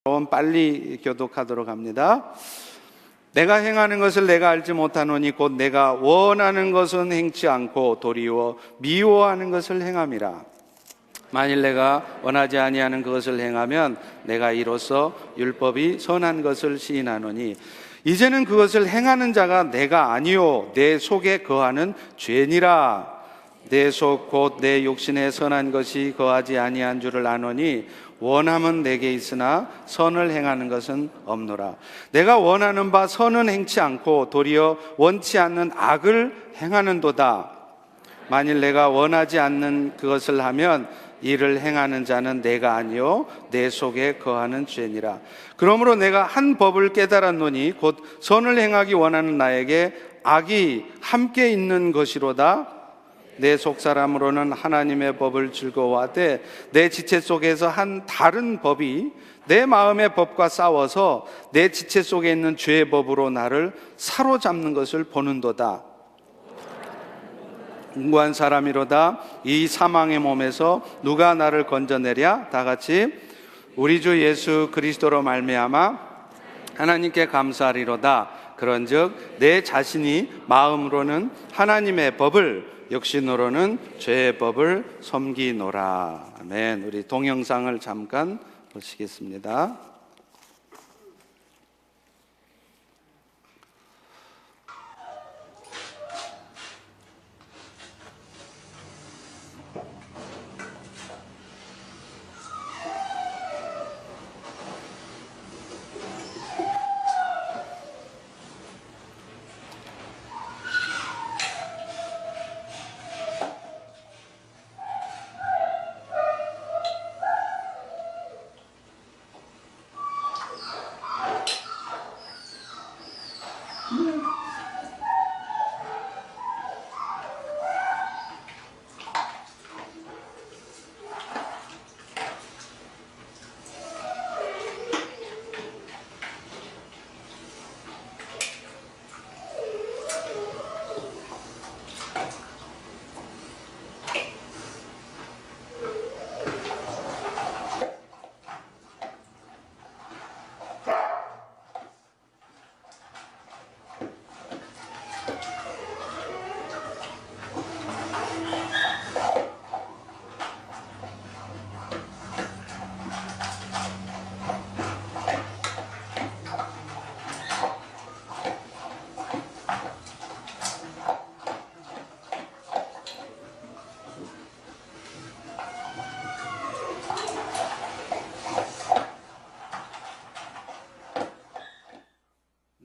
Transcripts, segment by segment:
빨리 교독하도록 합니다. 내가 행하는 것을 내가 알지 못하노니 곧 내가 원하는 것은 행치 않고 도리어 미워하는 것을 행함이라. 만일 내가 원하지 아니하는 그것을 행하면 내가 이로써 율법이 선한 것을 시인하노니 이제는 그것을 행하는 자가 내가 아니요 내 속에 거하는 죄니라. 내 속 곧 내 욕심에 선한 것이 거하지 아니한 줄을 아노니 원함은 내게 있으나 선을 행하는 것은 없노라. 내가 원하는 바 선은 행치 않고 도리어 원치 않는 악을 행하는도다. 만일 내가 원하지 않는 그것을 하면 이를 행하는 자는 내가 아니요 내 속에 거하는 죄니라. 그러므로 내가 한 법을 깨달았노니 곧 선을 행하기 원하는 나에게 악이 함께 있는 것이로다. 내 속사람으로는 하나님의 법을 즐거워하되 내 지체 속에서 한 다른 법이 내 마음의 법과 싸워서 내 지체 속에 있는 죄의 법으로 나를 사로잡는 것을 보는도다. 공고한 사람이로다. 이 사망의 몸에서 누가 나를 건져내랴? 다 같이 우리 주 예수 그리스도로 말미암아 하나님께 감사하리로다. 그런즉 내 자신이 마음으로는 하나님의 법을 육신으로는 죄의 법을 섬기노라. 아멘. 우리 동영상을 잠깐 보시겠습니다.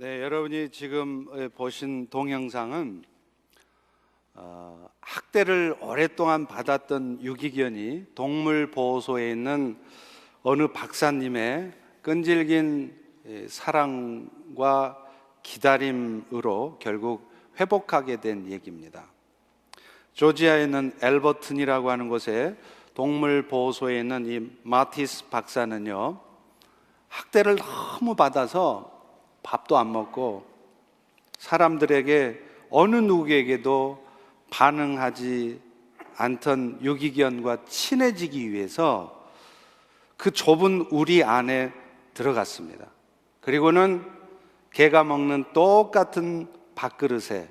네, 여러분이 지금 보신 동영상은 학대를 오랫동안 받았던 유기견이 동물보호소에 있는 어느 박사님의 끈질긴 사랑과 기다림으로 결국 회복하게 된 얘기입니다. 조지아에 있는 엘버튼이라고 하는 곳에 동물보호소에 있는 이 마티스 박사는요, 학대를 너무 받아서 밥도 안 먹고 사람들에게 어느 누구에게도 반응하지 않던 유기견과 친해지기 위해서 그 좁은 우리 안에 들어갔습니다. 그리고는 개가 먹는 똑같은 밥그릇에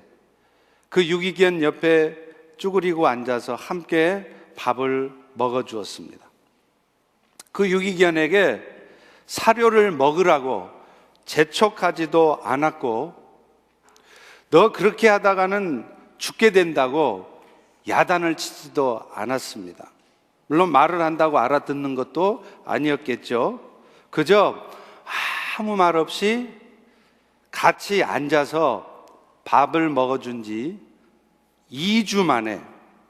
그 유기견 옆에 쭈그리고 앉아서 함께 밥을 먹어주었습니다. 그 유기견에게 사료를 먹으라고 재촉하지도 않았고, 너 그렇게 하다가는 죽게 된다고 야단을 치지도 않았습니다. 물론 말을 한다고 알아듣는 것도 아니었겠죠. 그저 아무 말 없이 같이 앉아서 밥을 먹어준 지 2주 만에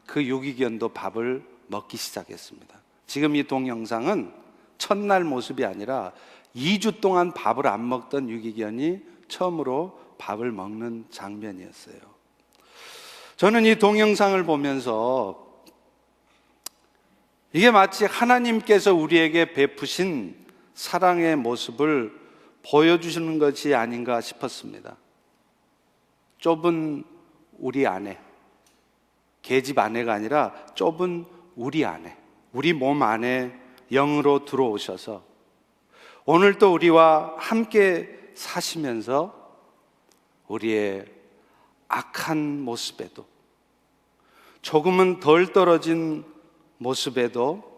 그 유기견도 밥을 먹기 시작했습니다. 지금 이 동영상은 첫날 모습이 아니라 2주 동안 밥을 안 먹던 유기견이 처음으로 밥을 먹는 장면이었어요. 저는 이 동영상을 보면서 이게 마치 하나님께서 우리에게 베푸신 사랑의 모습을 보여주시는 것이 아닌가 싶었습니다. 좁은 우리 안에, 계집 안에가 아니라 좁은 우리 안에, 우리 몸 안에 영으로 들어오셔서 오늘도 우리와 함께 사시면서 우리의 악한 모습에도, 조금은 덜 떨어진 모습에도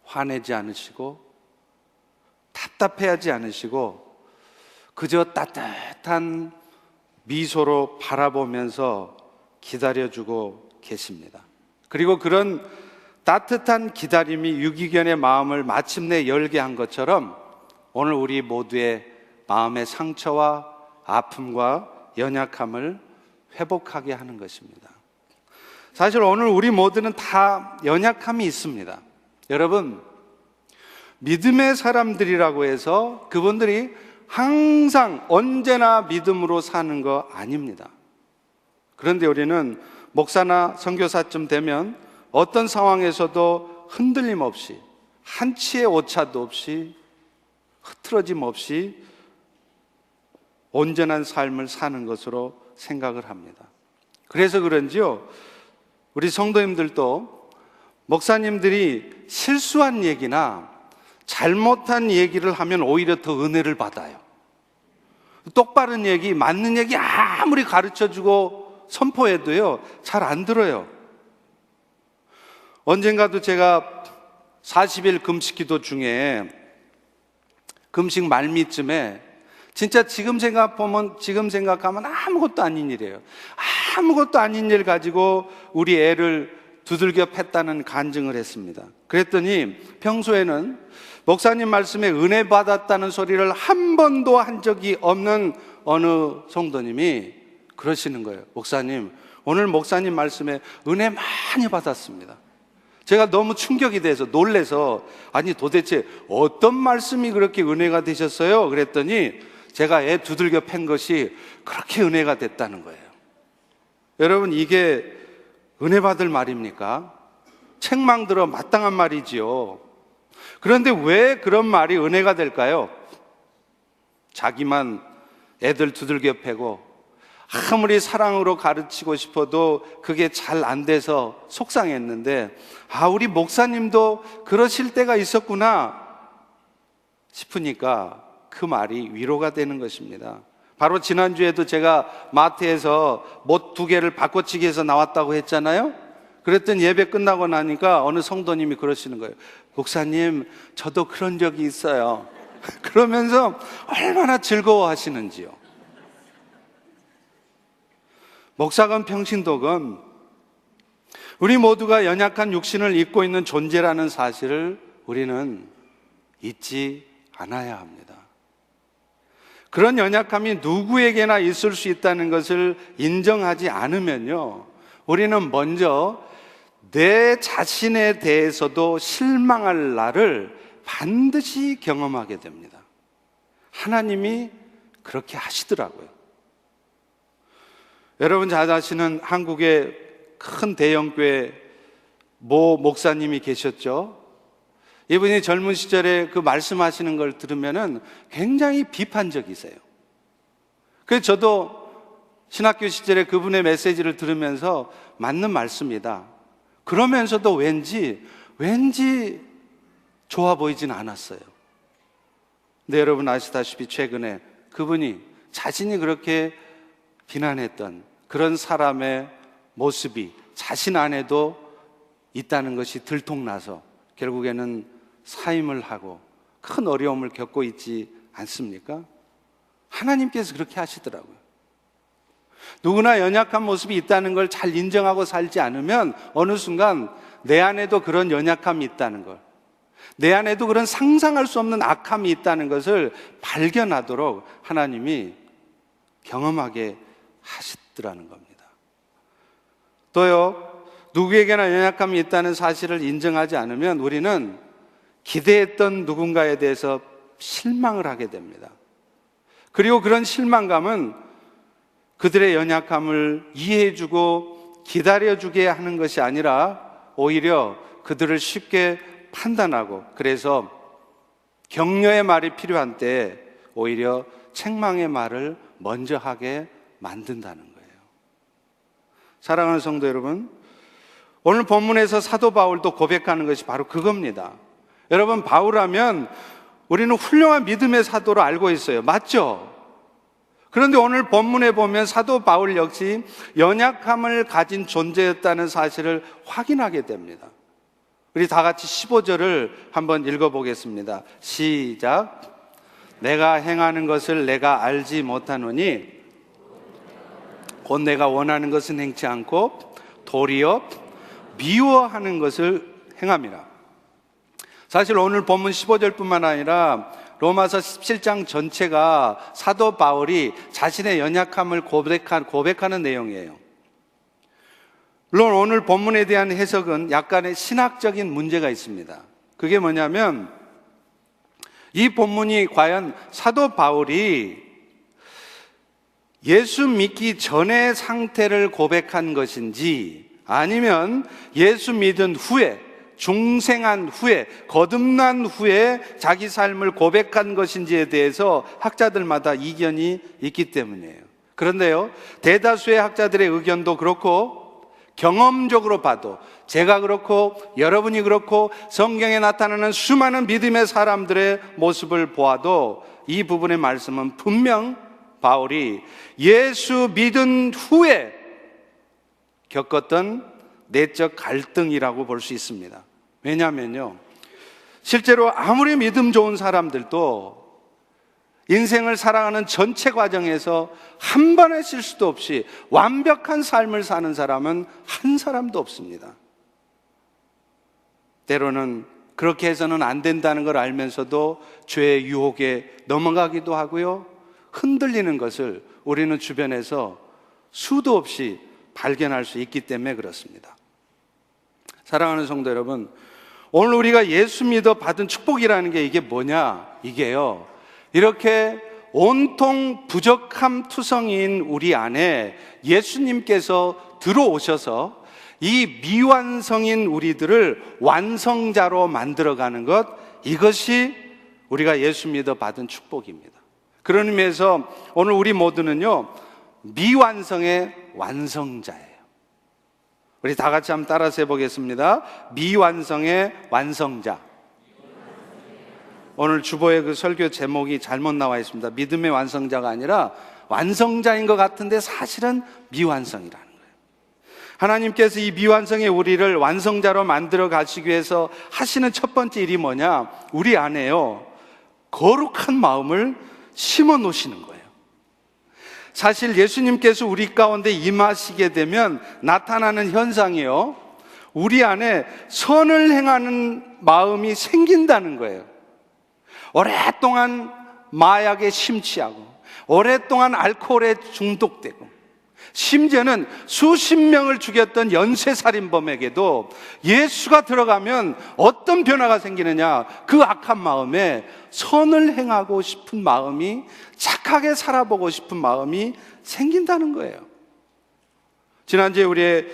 화내지 않으시고 답답해하지 않으시고 그저 따뜻한 미소로 바라보면서 기다려주고 계십니다. 그리고 그런 따뜻한 기다림이 유기견의 마음을 마침내 열게 한 것처럼 오늘 우리 모두의 마음의 상처와 아픔과 연약함을 회복하게 하는 것입니다. 사실 오늘 우리 모두는 다 연약함이 있습니다. 여러분, 믿음의 사람들이라고 해서 그분들이 항상 언제나 믿음으로 사는 거 아닙니다. 그런데 우리는 목사나 선교사쯤 되면 어떤 상황에서도 흔들림 없이, 한치의 오차도 없이, 흐트러짐 없이 온전한 삶을 사는 것으로 생각을 합니다. 그래서 그런지요, 우리 성도님들도 목사님들이 실수한 얘기나 잘못한 얘기를 하면 오히려 더 은혜를 받아요. 똑바른 얘기, 맞는 얘기 아무리 가르쳐주고 선포해도요, 잘 안 들어요. 언젠가도 제가 40일 금식 기도 중에 금식 말미쯤에 진짜 지금 생각하면 아무것도 아닌 일이에요. 아무것도 아닌 일 가지고 우리 애를 두들겨 팼다는 간증을 했습니다. 그랬더니 평소에는 목사님 말씀에 은혜 받았다는 소리를 한 번도 한 적이 없는 어느 성도님이 그러시는 거예요. 목사님, 오늘 목사님 말씀에 은혜 많이 받았습니다. 제가 너무 충격이 돼서 놀래서, 아니 도대체 어떤 말씀이 그렇게 은혜가 되셨어요? 그랬더니 제가 애 두들겨 팬 것이 그렇게 은혜가 됐다는 거예요. 여러분, 이게 은혜 받을 말입니까? 책망 들어 마땅한 말이지요. 그런데 왜 그런 말이 은혜가 될까요? 자기만 애들 두들겨 패고 아무리 사랑으로 가르치고 싶어도 그게 잘 안 돼서 속상했는데, 우리 목사님도 그러실 때가 있었구나 싶으니까 그 말이 위로가 되는 것입니다. 바로 지난주에도 제가 마트에서 못 2개를 바꿔치기 해서 나왔다고 했잖아요. 그랬더니 예배 끝나고 나니까 어느 성도님이 그러시는 거예요. 목사님, 저도 그런 적이 있어요. 그러면서 얼마나 즐거워하시는지요. 목사건 평신도건 우리 모두가 연약한 육신을 입고 있는 존재라는 사실을 우리는 잊지 않아야 합니다. 그런 연약함이 누구에게나 있을 수 있다는 것을 인정하지 않으면요, 우리는 먼저 내 자신에 대해서도 실망할 날을 반드시 경험하게 됩니다. 하나님이 그렇게 하시더라고요. 여러분 잘 아시는 한국의 큰 대형교회 모 목사님이 계셨죠. 이분이 젊은 시절에 그 말씀하시는 걸 들으면은 굉장히 비판적이세요. 그래서 저도 신학교 시절에 그분의 메시지를 들으면서 맞는 말씀이다. 그러면서도 왠지 좋아 보이진 않았어요. 근데 여러분 아시다시피 최근에 그분이 자신이 그렇게 비난했던 그런 사람의 모습이 자신 안에도 있다는 것이 들통나서 결국에는 사임을 하고 큰 어려움을 겪고 있지 않습니까? 하나님께서 그렇게 하시더라고요. 누구나 연약한 모습이 있다는 걸 잘 인정하고 살지 않으면 어느 순간 내 안에도 그런 연약함이 있다는 걸, 내 안에도 그런 상상할 수 없는 악함이 있다는 것을 발견하도록 하나님이 경험하게 하시더라는 겁니다. 또요, 누구에게나 연약함이 있다는 사실을 인정하지 않으면 우리는 기대했던 누군가에 대해서 실망을 하게 됩니다. 그리고 그런 실망감은 그들의 연약함을 이해해주고 기다려주게 하는 것이 아니라 오히려 그들을 쉽게 판단하고, 그래서 격려의 말이 필요한 때 오히려 책망의 말을 먼저 하게 만든다는 거예요. 사랑하는 성도 여러분, 오늘 본문에서 사도 바울도 고백하는 것이 바로 그겁니다. 여러분, 바울하면 우리는 훌륭한 믿음의 사도로 알고 있어요. 맞죠? 그런데 오늘 본문에 보면 사도 바울 역시 연약함을 가진 존재였다는 사실을 확인하게 됩니다. 우리 다 같이 15절을 한번 읽어보겠습니다. 시작. 내가 행하는 것을 내가 알지 못하노니 곧 내가 원하는 것은 행치 않고 도리어 미워하는 것을 행함이라. 사실 오늘 본문 15절뿐만 아니라 로마서 17장 전체가 사도 바울이 자신의 연약함을 고백하는 내용이에요. 물론 오늘 본문에 대한 해석은 약간의 신학적인 문제가 있습니다. 그게 뭐냐면 이 본문이 과연 사도 바울이 예수 믿기 전의 상태를 고백한 것인지 아니면 예수 믿은 후에, 중생한 후에, 거듭난 후에 자기 삶을 고백한 것인지에 대해서 학자들마다 이견이 있기 때문이에요. 그런데요, 대다수의 학자들의 의견도 그렇고 경험적으로 봐도 제가 그렇고 여러분이 그렇고 성경에 나타나는 수많은 믿음의 사람들의 모습을 보아도 이 부분의 말씀은 분명 바울이 예수 믿은 후에 겪었던 내적 갈등이라고 볼 수 있습니다. 왜냐하면요, 실제로 아무리 믿음 좋은 사람들도 인생을 살아가는 전체 과정에서 한 번의 실수도 없이 완벽한 삶을 사는 사람은 한 사람도 없습니다. 때로는 그렇게 해서는 안 된다는 걸 알면서도 죄의 유혹에 넘어가기도 하고요, 흔들리는 것을 우리는 주변에서 수도 없이 발견할 수 있기 때문에 그렇습니다. 사랑하는 성도 여러분, 오늘 우리가 예수 믿어 받은 축복이라는 게 이게 뭐냐? 이게요, 이렇게 온통 부족함 투성이인 우리 안에 예수님께서 들어오셔서 이 미완성인 우리들을 완성자로 만들어가는 것, 이것이 우리가 예수 믿어 받은 축복입니다. 그런 의미에서 오늘 우리 모두는요, 미완성의 완성자예요. 우리 다 같이 한번 따라서 해보겠습니다. 미완성의 완성자. 오늘 주보의 그 설교 제목이 잘못 나와 있습니다. 믿음의 완성자가 아니라 완성자인 것 같은데 사실은 미완성이라는 거예요. 하나님께서 이 미완성의 우리를 완성자로 만들어 가시기 위해서 하시는 첫 번째 일이 뭐냐? 우리 안에요, 거룩한 마음을 심어 놓으시는 거예요. 사실 예수님께서 우리 가운데 임하시게 되면 나타나는 현상이요, 우리 안에 선을 행하는 마음이 생긴다는 거예요. 오랫동안 마약에 심취하고 오랫동안 알코올에 중독되고 심지어는 수십 명을 죽였던 연쇄살인범에게도 예수가 들어가면 어떤 변화가 생기느냐? 그 악한 마음에 선을 행하고 싶은 마음이, 착하게 살아보고 싶은 마음이 생긴다는 거예요. 지난주에 우리의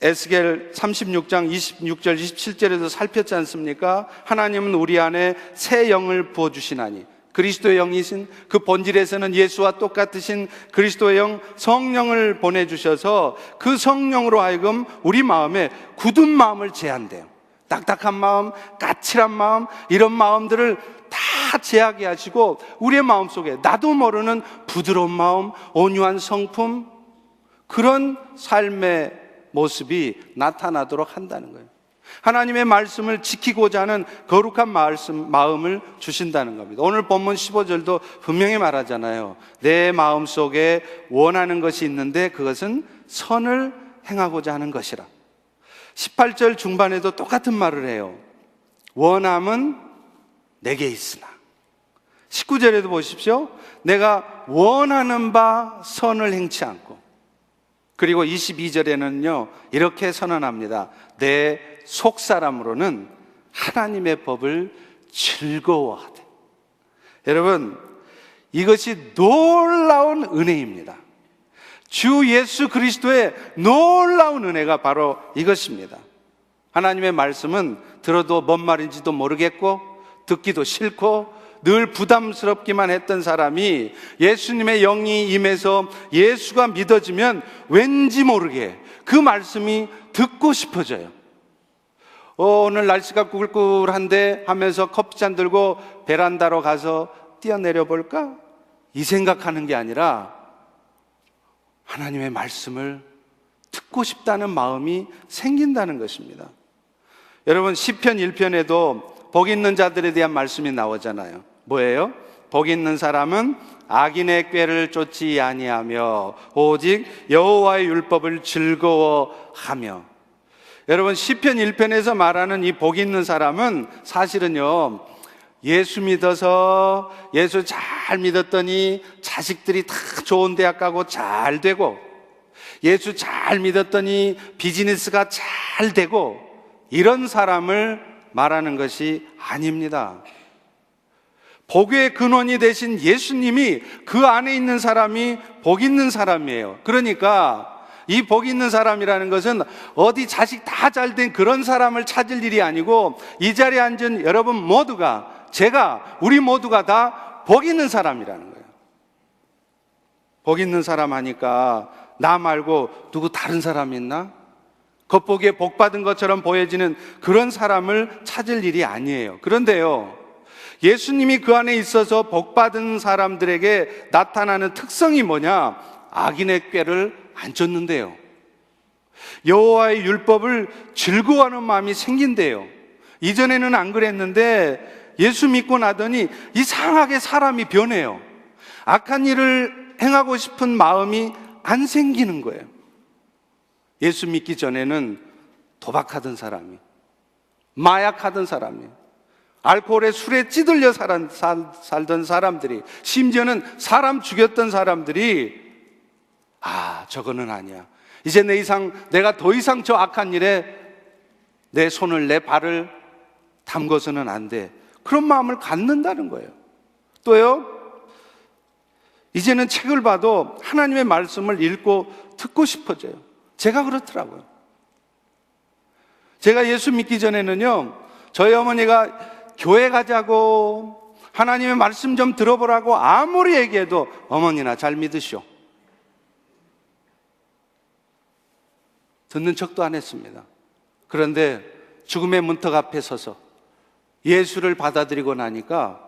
에스겔 36장 26절 27절에서 살폈지 않습니까? 하나님은 우리 안에 새 영을 부어주시나니, 그리스도의 영이신 그 본질에서는 예수와 똑같으신 그리스도의 영, 성령을 보내주셔서 그 성령으로 하여금 우리 마음에 굳은 마음을 제한대요. 딱딱한 마음, 까칠한 마음, 이런 마음들을 다 제하게 하시고 우리의 마음속에 나도 모르는 부드러운 마음, 온유한 성품, 그런 삶의 모습이 나타나도록 한다는 거예요. 하나님의 말씀을 지키고자 하는 거룩한 마음을 주신다는 겁니다. 오늘 본문 15절도 분명히 말하잖아요. 내 마음속에 원하는 것이 있는데 그것은 선을 행하고자 하는 것이라. 18절 중반에도 똑같은 말을 해요. 원함은 내게 있으나. 19절에도 보십시오. 내가 원하는 바 선을 행치 않고. 그리고 22절에는요, 이렇게 선언합니다. 내 속사람으로는 하나님의 법을 즐거워하되. 여러분, 이것이 놀라운 은혜입니다. 주 예수 그리스도의 놀라운 은혜가 바로 이것입니다. 하나님의 말씀은 들어도 뭔 말인지도 모르겠고 듣기도 싫고 늘 부담스럽기만 했던 사람이 예수님의 영이 임해서 예수가 믿어지면 왠지 모르게 그 말씀이 듣고 싶어져요. 오늘 날씨가 꿀꿀한데 하면서 커피잔 들고 베란다로 가서 뛰어내려 볼까? 이 생각하는 게 아니라 하나님의 말씀을 듣고 싶다는 마음이 생긴다는 것입니다. 여러분, 시편 1편에도 복 있는 자들에 대한 말씀이 나오잖아요. 뭐예요? 복 있는 사람은 악인의 꾀를 쫓지 아니하며 오직 여호와의 율법을 즐거워하며. 여러분, 시편 1편에서 말하는 이 복 있는 사람은 사실은요, 예수 믿어서 예수 잘 믿었더니 자식들이 다 좋은 대학 가고 잘 되고, 예수 잘 믿었더니 비즈니스가 잘 되고, 이런 사람을 말하는 것이 아닙니다. 복의 근원이 되신 예수님이 그 안에 있는 사람이 복 있는 사람이에요. 그러니까 이 복 있는 사람이라는 것은 어디 자식 다 잘 된 그런 사람을 찾을 일이 아니고, 이 자리에 앉은 여러분 모두가, 우리 모두가 다 복 있는 사람이라는 거예요. 복 있는 사람 하니까 나 말고 누구 다른 사람 있나? 겉보기에 복 받은 것처럼 보여지는 그런 사람을 찾을 일이 아니에요. 그런데요, 예수님이 그 안에 있어서 복 받은 사람들에게 나타나는 특성이 뭐냐? 악인의 꾀를 안 쫓는데요. 여호와의 율법을 즐거워하는 마음이 생긴대요. 이전에는 안 그랬는데 예수 믿고 나더니 이상하게 사람이 변해요. 악한 일을 행하고 싶은 마음이 안 생기는 거예요. 예수 믿기 전에는 도박하던 사람이, 마약하던 사람이, 알코올에 술에 찌들려 살던 사람들이, 심지어는 사람 죽였던 사람들이, 저거는 아니야. 이제 내가 더 이상 저 악한 일에 내 손을, 내 발을 담궈서는 안 돼. 그런 마음을 갖는다는 거예요. 또요, 이제는 책을 봐도 하나님의 말씀을 읽고 듣고 싶어져요. 제가 그렇더라고요. 제가 예수 믿기 전에는요, 저희 어머니가 교회 가자고, 하나님의 말씀 좀 들어보라고 아무리 얘기해도 어머니나 잘 믿으시오, 듣는 척도 안 했습니다. 그런데 죽음의 문턱 앞에 서서 예수를 받아들이고 나니까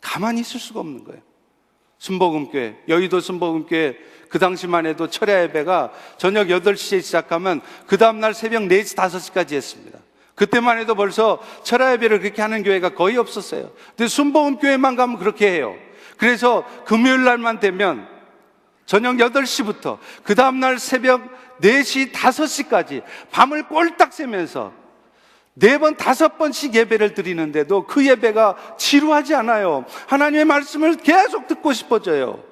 가만히 있을 수가 없는 거예요. 순복음교회, 여의도 순복음교회, 그 당시만 해도 철야 예배가 저녁 8시에 시작하면 그 다음날 새벽 4시, 5시까지 했습니다. 그때만 해도 벌써 철야 예배를 그렇게 하는 교회가 거의 없었어요. 근데 순복음교회만 가면 그렇게 해요. 그래서 금요일 날만 되면 저녁 8시부터 그 다음날 새벽 4시, 5시까지 밤을 꼴딱 새면서 4번, 5번씩 예배를 드리는데도 그 예배가 지루하지 않아요. 하나님의 말씀을 계속 듣고 싶어져요.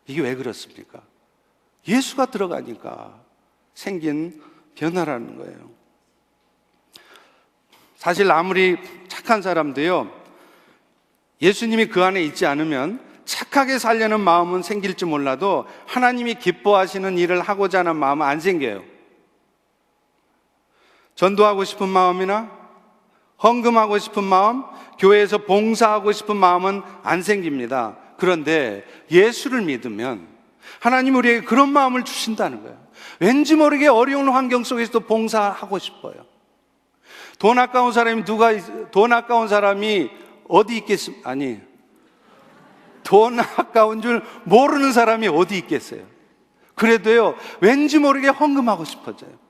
이게 왜 그렇습니까? 예수가 들어가니까 생긴 변화라는 거예요. 사실 아무리 착한 사람도요, 예수님이 그 안에 있지 않으면 착하게 살려는 마음은 생길지 몰라도 하나님이 기뻐하시는 일을 하고자 하는 마음은 안 생겨요. 전도하고 싶은 마음이나 헌금하고 싶은 마음, 교회에서 봉사하고 싶은 마음은 안 생깁니다. 그런데 예수를 믿으면 하나님 우리에게 그런 마음을 주신다는 거예요. 왠지 모르게 어려운 환경 속에서도 봉사하고 싶어요. 돈 아까운 사람이 어디 있겠습니까? 아니, 돈 아까운 줄 모르는 사람이 어디 있겠어요. 그래도요, 왠지 모르게 헌금하고 싶어져요.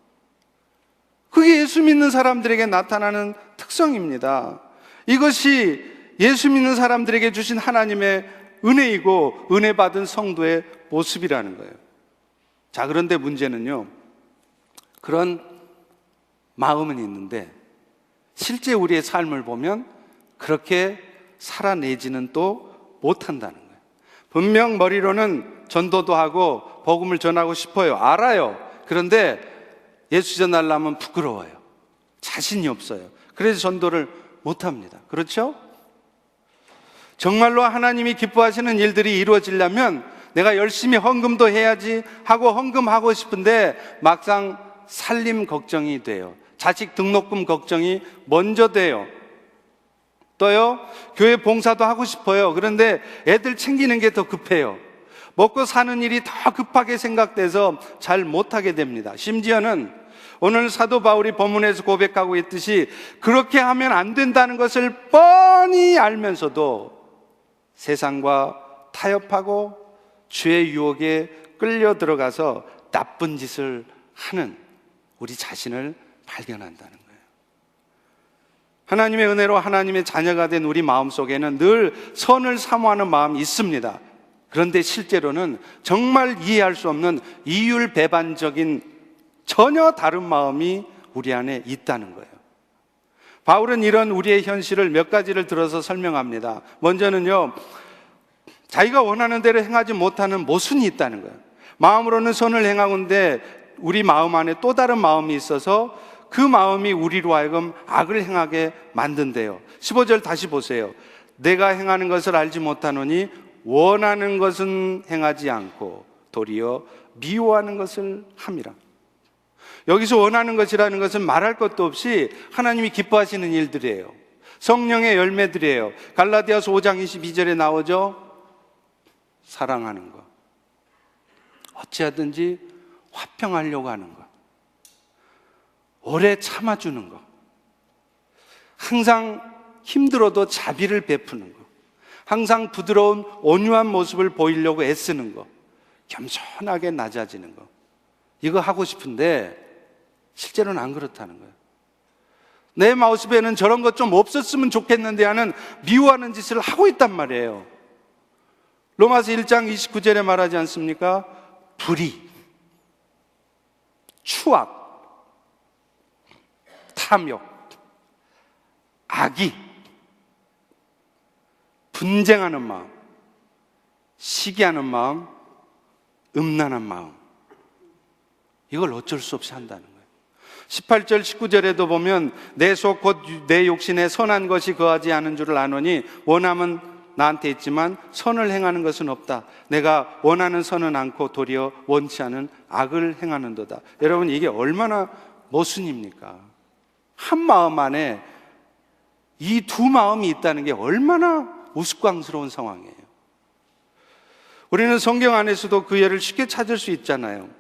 그게 예수 믿는 사람들에게 나타나는 특성입니다. 이것이 예수 믿는 사람들에게 주신 하나님의 은혜이고 은혜 받은 성도의 모습이라는 거예요. 자, 그런데 문제는요, 그런 마음은 있는데 실제 우리의 삶을 보면 그렇게 살아내지는 또 못한다는 거예요. 분명 머리로는 전도도 하고 복음을 전하고 싶어요. 알아요. 그런데 예수 전하려면 부끄러워요. 자신이 없어요. 그래서 전도를 못합니다. 그렇죠? 정말로 하나님이 기뻐하시는 일들이 이루어지려면 내가 열심히 헌금도 해야지 하고 헌금하고 싶은데 막상 살림 걱정이 돼요. 자식 등록금 걱정이 먼저 돼요. 또요, 교회 봉사도 하고 싶어요. 그런데 애들 챙기는 게 더 급해요. 먹고 사는 일이 더 급하게 생각돼서 잘 못하게 됩니다. 심지어는 오늘 사도 바울이 본문에서 고백하고 있듯이 그렇게 하면 안 된다는 것을 뻔히 알면서도 세상과 타협하고 죄의 유혹에 끌려 들어가서 나쁜 짓을 하는 우리 자신을 발견한다는 거예요. 하나님의 은혜로 하나님의 자녀가 된 우리 마음속에는 늘 선을 사모하는 마음이 있습니다. 그런데 실제로는 정말 이해할 수 없는 이율배반적인 전혀 다른 마음이 우리 안에 있다는 거예요. 바울은 이런 우리의 현실을 몇 가지를 들어서 설명합니다. 먼저는요, 자기가 원하는 대로 행하지 못하는 모순이 있다는 거예요. 마음으로는 선을 행하는데 우리 마음 안에 또 다른 마음이 있어서 그 마음이 우리로 하여금 악을 행하게 만든대요. 15절 다시 보세요. 내가 행하는 것을 알지 못하노니 원하는 것은 행하지 않고 도리어 미워하는 것을 함이라. 여기서 원하는 것이라는 것은 말할 것도 없이 하나님이 기뻐하시는 일들이에요. 성령의 열매들이에요. 갈라디아서 5장 22절에 나오죠. 사랑하는 것, 어찌하든지 화평하려고 하는 것, 오래 참아주는 것, 항상 힘들어도 자비를 베푸는 것, 항상 부드러운 온유한 모습을 보이려고 애쓰는 것, 겸손하게 낮아지는 것, 이거 하고 싶은데 실제로는 안 그렇다는 거예요. 내 모습에는 저런 것 좀 없었으면 좋겠는데 하는 미워하는 짓을 하고 있단 말이에요. 로마서 1장 29절에 말하지 않습니까? 불의, 추악, 탐욕, 악의, 분쟁하는 마음, 시기하는 마음, 음란한 마음, 이걸 어쩔 수 없이 한다는 거예요. 18절 19절에도 보면 내 속 곧 내 욕심에 선한 것이 거하지 않은 줄을 아노니 원함은 나한테 있지만 선을 행하는 것은 없다. 내가 원하는 선은 않고 도리어 원치 않은 악을 행하는도다. 여러분, 이게 얼마나 모순입니까? 한 마음 안에 이 두 마음이 있다는 게 얼마나 우스꽝스러운 상황이에요. 우리는 성경 안에서도 그 예를 쉽게 찾을 수 있잖아요.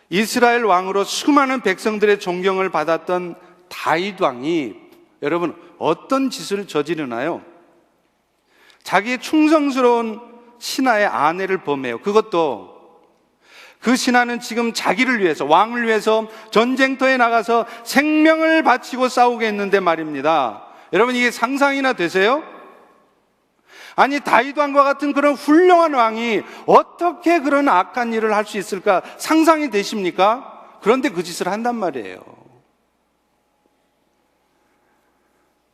이스라엘 왕으로 수많은 백성들의 존경을 받았던 다윗 왕이 여러분 어떤 짓을 저지르나요? 자기의 충성스러운 신하의 아내를 범해요. 그것도 그 신하는 지금 자기를 위해서, 왕을 위해서 전쟁터에 나가서 생명을 바치고 싸우겠는데 말입니다. 여러분, 이게 상상이나 되세요? 아니, 다윗 왕과 같은 그런 훌륭한 왕이 어떻게 그런 악한 일을 할 수 있을까 상상이 되십니까? 그런데 그 짓을 한단 말이에요.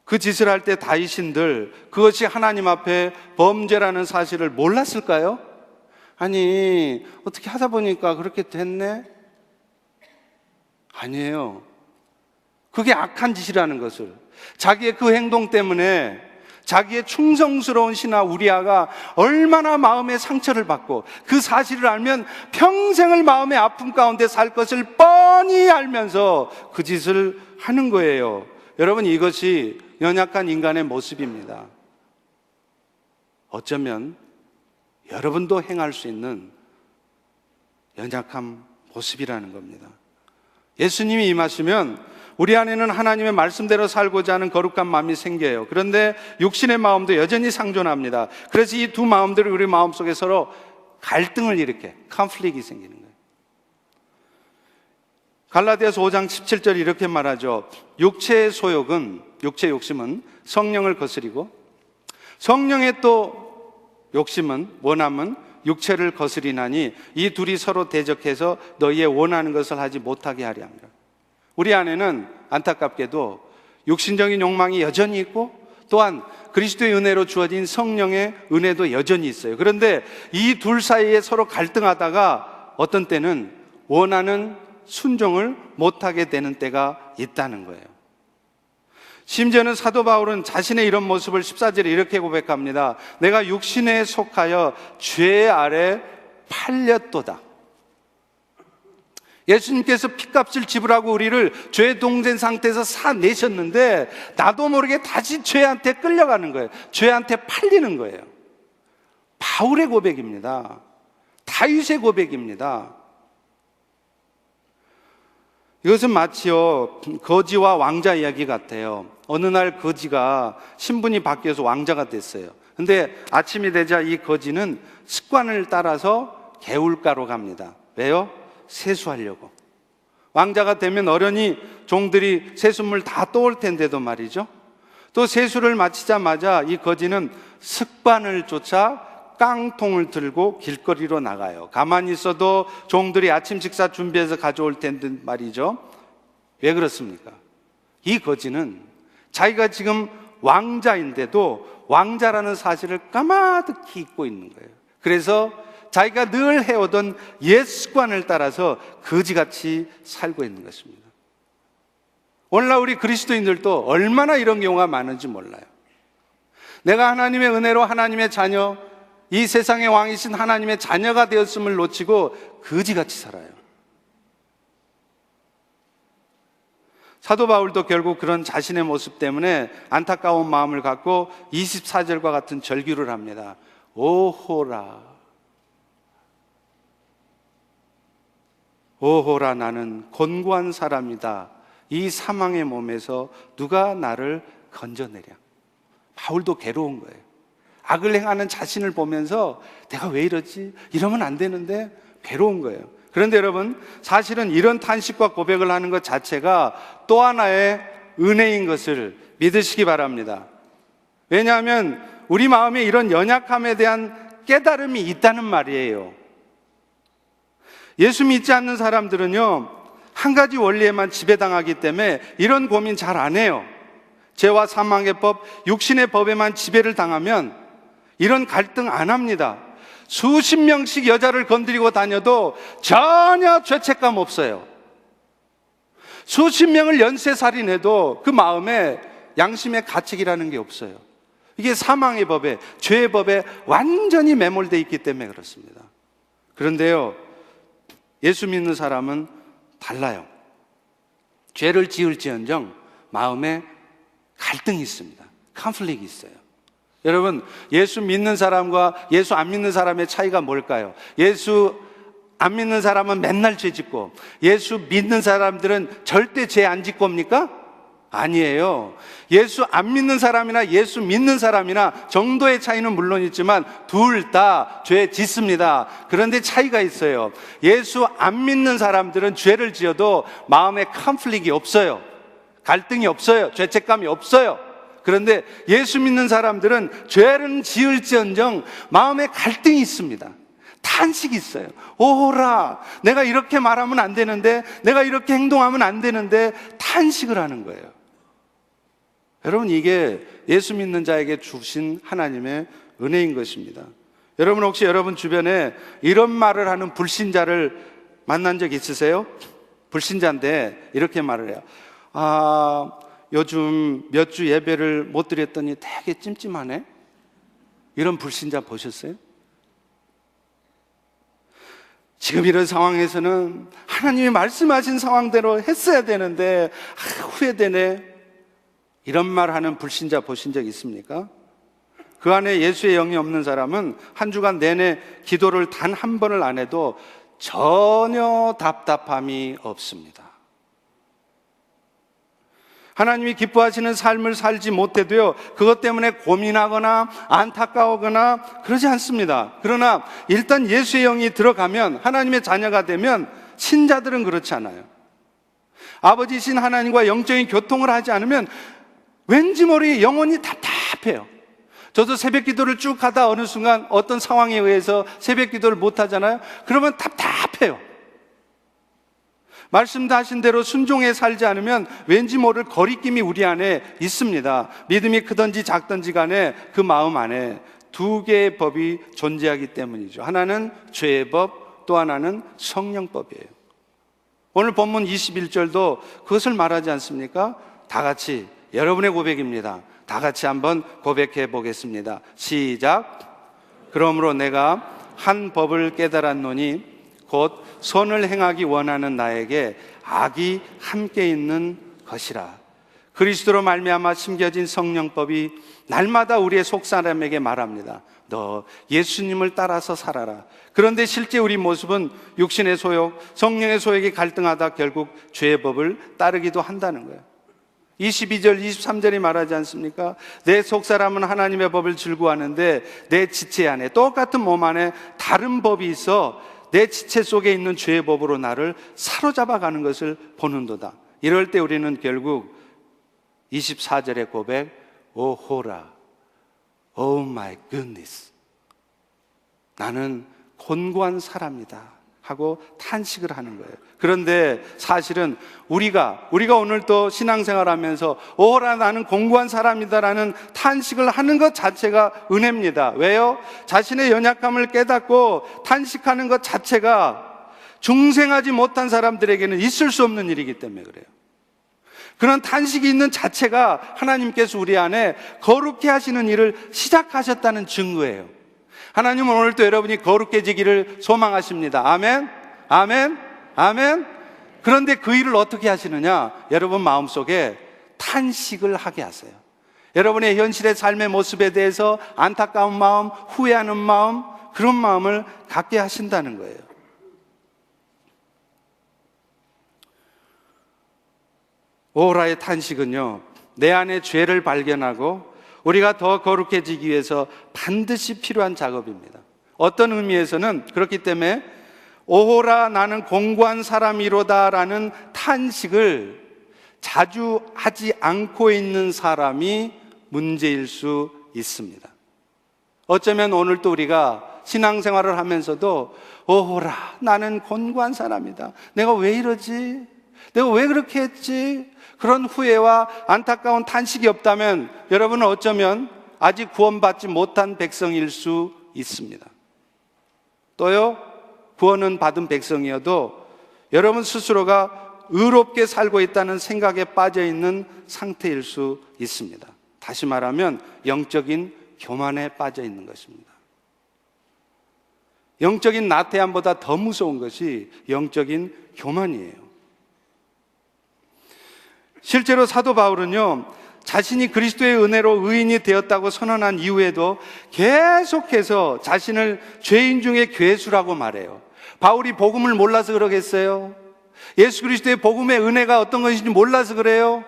그 짓을 할 때 다윗인들 그것이 하나님 앞에 범죄라는 사실을 몰랐을까요? 아니, 어떻게 하다 보니까 그렇게 됐네? 아니에요. 그게 악한 짓이라는 것을, 자기의 그 행동 때문에 자기의 충성스러운 신하 우리아가 얼마나 마음의 상처를 받고 그 사실을 알면 평생을 마음의 아픔 가운데 살 것을 뻔히 알면서 그 짓을 하는 거예요. 여러분, 이것이 연약한 인간의 모습입니다. 어쩌면 여러분도 행할 수 있는 연약한 모습이라는 겁니다. 예수님이 임하시면 우리 안에는 하나님의 말씀대로 살고자 하는 거룩한 마음이 생겨요. 그런데 육신의 마음도 여전히 상존합니다. 그래서 이 두 마음들이 우리 마음속에 서로 갈등을 일으켜 컨플릭이 생기는 거예요. 갈라디아서 5장 17절 이렇게 말하죠. 육체의 소욕은, 육체의 욕심은 성령을 거스리고 성령의 또 욕심은, 원함은 육체를 거스리나니 이 둘이 서로 대적해서 너희의 원하는 것을 하지 못하게 하려 합니다. 우리 안에는 안타깝게도 육신적인 욕망이 여전히 있고 또한 그리스도의 은혜로 주어진 성령의 은혜도 여전히 있어요. 그런데 이 둘 사이에 서로 갈등하다가 어떤 때는 원하는 순종을 못하게 되는 때가 있다는 거예요. 심지어는 사도 바울은 자신의 이런 모습을 14절에 이렇게 고백합니다. 내가 육신에 속하여 죄 아래 팔렸도다. 예수님께서 핏값을 지불하고 우리를 죄 동된 상태에서 사내셨는데 나도 모르게 다시 죄한테 끌려가는 거예요. 죄한테 팔리는 거예요. 바울의 고백입니다. 다윗의 고백입니다. 이것은 마치요 거지와 왕자 이야기 같아요. 어느 날 거지가 신분이 바뀌어서 왕자가 됐어요. 근데 아침이 되자 이 거지는 습관을 따라서 개울가로 갑니다. 왜요? 세수하려고. 왕자가 되면 어련히 종들이 세수물 다 떠올 텐데도 말이죠. 또 세수를 마치자마자 이 거지는 습관을 쫓아 깡통을 들고 길거리로 나가요. 가만히 있어도 종들이 아침 식사 준비해서 가져올 텐데 말이죠. 왜 그렇습니까? 이 거지는 자기가 지금 왕자인데도 왕자라는 사실을 까마득히 잊고 있는 거예요. 그래서 자기가 늘 해오던 옛 습관을 따라서 거지같이 살고 있는 것입니다. 오늘날 우리 그리스도인들도 얼마나 이런 경우가 많은지 몰라요. 내가 하나님의 은혜로 하나님의 자녀, 이 세상의 왕이신 하나님의 자녀가 되었음을 놓치고 거지같이 살아요. 사도 바울도 결국 그런 자신의 모습 때문에 안타까운 마음을 갖고 24절과 같은 절규를 합니다. 오호라, 오호라, 나는 곤고한 사람이다. 이 사망의 몸에서 누가 나를 건져내랴. 바울도 괴로운 거예요. 악을 행하는 자신을 보면서 내가 왜 이러지? 이러면 안 되는데 괴로운 거예요. 그런데 여러분, 사실은 이런 탄식과 고백을 하는 것 자체가 또 하나의 은혜인 것을 믿으시기 바랍니다. 왜냐하면 우리 마음에 이런 연약함에 대한 깨달음이 있다는 말이에요. 예수 믿지 않는 사람들은요, 한 가지 원리에만 지배당하기 때문에 이런 고민 잘 안 해요. 죄와 사망의 법, 육신의 법에만 지배를 당하면 이런 갈등 안 합니다. 수십 명씩 여자를 건드리고 다녀도 전혀 죄책감 없어요. 수십 명을 연쇄살인해도 그 마음에 양심의 가책이라는 게 없어요. 이게 사망의 법에, 죄의 법에 완전히 매몰되어 있기 때문에 그렇습니다. 그런데요, 예수 믿는 사람은 달라요. 죄를 지을지언정 마음에 갈등이 있습니다. 컨플릭이 있어요. 여러분, 예수 믿는 사람과 예수 안 믿는 사람의 차이가 뭘까요? 예수 안 믿는 사람은 맨날 죄 짓고 예수 믿는 사람들은 절대 죄 안 짓고 옵니까? 아니에요. 예수 안 믿는 사람이나 예수 믿는 사람이나 정도의 차이는 물론 있지만 둘 다 죄 짓습니다. 그런데 차이가 있어요. 예수 안 믿는 사람들은 죄를 지어도 마음에 컨플릭이 없어요. 갈등이 없어요. 죄책감이 없어요. 그런데 예수 믿는 사람들은 죄는 지을지언정 마음에 갈등이 있습니다. 탄식이 있어요. 오호라, 내가 이렇게 말하면 안 되는데, 내가 이렇게 행동하면 안 되는데 탄식을 하는 거예요. 여러분, 이게 예수 믿는 자에게 주신 하나님의 은혜인 것입니다. 여러분, 혹시 여러분 주변에 이런 말을 하는 불신자를 만난 적 있으세요? 불신자인데 이렇게 말을 해요. 요즘 몇 주 예배를 못 드렸더니 되게 찜찜하네? 이런 불신자 보셨어요? 지금 이런 상황에서는 하나님이 말씀하신 상황대로 했어야 되는데 후회되네. 이런 말 하는 불신자 보신 적 있습니까? 그 안에 예수의 영이 없는 사람은 한 주간 내내 기도를 단 한 번을 안 해도 전혀 답답함이 없습니다. 하나님이 기뻐하시는 삶을 살지 못해도요, 그것 때문에 고민하거나 안타까워하거나 그러지 않습니다. 그러나 일단 예수의 영이 들어가면, 하나님의 자녀가 되면 신자들은 그렇지 않아요. 아버지신 하나님과 영적인 교통을 하지 않으면 왠지 모르게 영혼이 답답해요. 저도 새벽 기도를 쭉 하다 어느 순간 어떤 상황에 의해서 새벽 기도를 못 하잖아요. 그러면 답답해요. 말씀도 하신 대로 순종해 살지 않으면 왠지 모를 거리낌이 우리 안에 있습니다. 믿음이 크든지 작든지 간에 그 마음 안에 두 개의 법이 존재하기 때문이죠. 하나는 죄의 법, 또 하나는 성령법이에요. 오늘 본문 21절도 그것을 말하지 않습니까? 다 같이, 여러분의 고백입니다. 다 같이 한번 고백해 보겠습니다. 시작. 그러므로 내가 한 법을 깨달았노니 곧 선을 행하기 원하는 나에게 악이 함께 있는 것이라. 그리스도로 말미암아 심겨진 성령법이 날마다 우리의 속사람에게 말합니다. 너 예수님을 따라서 살아라. 그런데 실제 우리 모습은 육신의 소욕, 성령의 소욕이 갈등하다 결국 죄의 법을 따르기도 한다는 거예요. 22절, 23절이 말하지 않습니까? 내 속사람은 하나님의 법을 즐거워하는데 내 지체 안에, 똑같은 몸 안에 다른 법이 있어 내 지체 속에 있는 죄의 법으로 나를 사로잡아가는 것을 보는도다. 이럴 때 우리는 결국 24절의 고백, 오호라, 오 마이 굿니스, 나는 곤고한 사람이다 하고 탄식을 하는 거예요. 그런데 사실은 우리가 오늘 또 신앙생활하면서 오호라 나는 곤고한 사람이다라는 탄식을 하는 것 자체가 은혜입니다. 왜요? 자신의 연약함을 깨닫고 탄식하는 것 자체가 중생하지 못한 사람들에게는 있을 수 없는 일이기 때문에 그래요. 그런 탄식이 있는 자체가 하나님께서 우리 안에 거룩해 하시는 일을 시작하셨다는 증거예요. 하나님은 오늘 또 여러분이 거룩해지기를 소망하십니다. 아멘, 아멘, 아멘. 그런데 그 일을 어떻게 하시느냐? 여러분 마음속에 탄식을 하게 하세요. 여러분의 현실의 삶의 모습에 대해서 안타까운 마음, 후회하는 마음, 그런 마음을 갖게 하신다는 거예요. 오호라의 탄식은요, 내 안에 죄를 발견하고 우리가 더 거룩해지기 위해서 반드시 필요한 작업입니다. 어떤 의미에서는 그렇기 때문에 오호라 나는 공고한 사람이로다 라는 탄식을 자주 하지 않고 있는 사람이 문제일 수 있습니다. 어쩌면 오늘 또 우리가 신앙생활을 하면서도 오호라 나는 곤고한 사람이다, 내가 왜 이러지, 내가 왜 그렇게 했지, 그런 후회와 안타까운 탄식이 없다면 여러분은 어쩌면 아직 구원받지 못한 백성일 수 있습니다. 또요, 구원은 받은 백성이어도 여러분 스스로가 의롭게 살고 있다는 생각에 빠져 있는 상태일 수 있습니다. 다시 말하면 영적인 교만에 빠져 있는 것입니다. 영적인 나태함보다 더 무서운 것이 영적인 교만이에요. 실제로 사도 바울은요, 자신이 그리스도의 은혜로 의인이 되었다고 선언한 이후에도 계속해서 자신을 죄인 중에 괴수라고 말해요. 바울이 복음을 몰라서 그러겠어요? 예수 그리스도의 복음의 은혜가 어떤 것인지 몰라서 그래요?